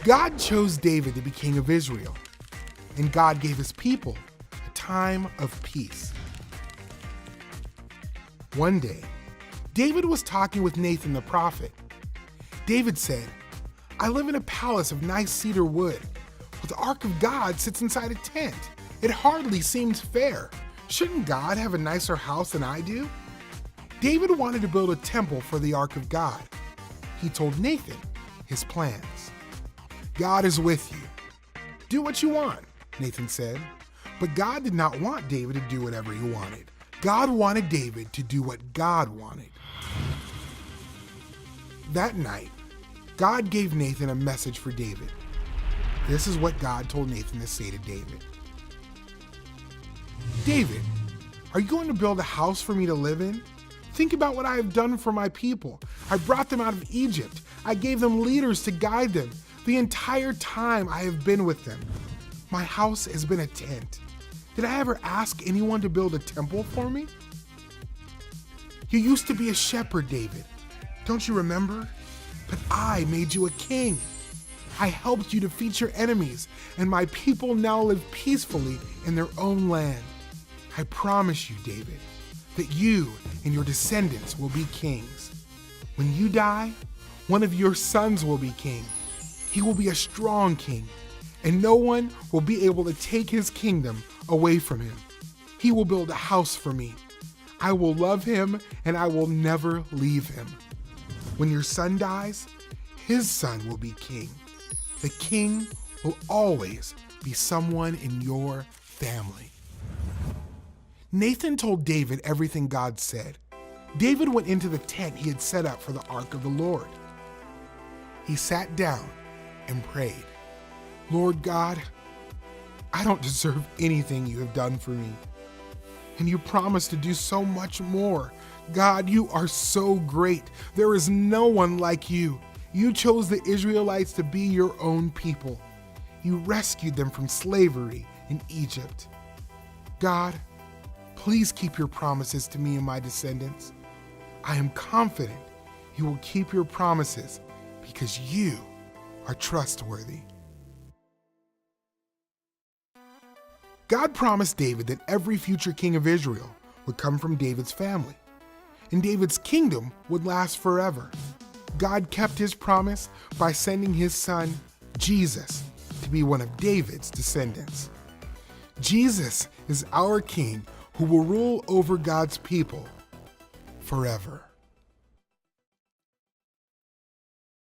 God chose David to be king of Israel, and God gave his people a time of peace. One day, David was talking with Nathan the prophet. David said, "I live in a palace of nice cedar wood, but the ark of God sits inside a tent. It hardly seems fair. Shouldn't God have a nicer house than I do?" David wanted to build a temple for the ark of God. He told Nathan his plans. "God is with you. Do what you want," Nathan said. But God did not want David to do whatever he wanted. God wanted David to do what God wanted. That night, God gave Nathan a message for David. This is what God told Nathan to say to David. "David, are you going to build a house for me to live in? Think about what I have done for my people. I brought them out of Egypt. I gave them leaders to guide them. The entire time I have been with them, my house has been a tent. Did I ever ask anyone to build a temple for me? You used to be a shepherd, David. Don't you remember? But I made you a king. I helped you defeat your enemies, and my people now live peacefully in their own land. I promise you, David, that you and your descendants will be kings. When you die, one of your sons will be king. He will be a strong king, and no one will be able to take his kingdom away from him. He will build a house for me. I will love him, and I will never leave him. When your son dies, his son will be king. The king will always be someone in your family." Nathan told David everything God said. David went into the tent he had set up for the ark of the Lord. He sat down and prayed. "Lord God, I don't deserve anything you have done for me, and you promised to do so much more. God, you are so great. There is no one like you. You chose the Israelites to be your own people. You rescued them from slavery in Egypt. God, please keep your promises to me and my descendants. I am confident you will keep your promises because you are trustworthy." God promised David that every future king of Israel would come from David's family, and David's kingdom would last forever. God kept his promise by sending his son, Jesus, to be one of David's descendants. Jesus is our king who will rule over God's people forever.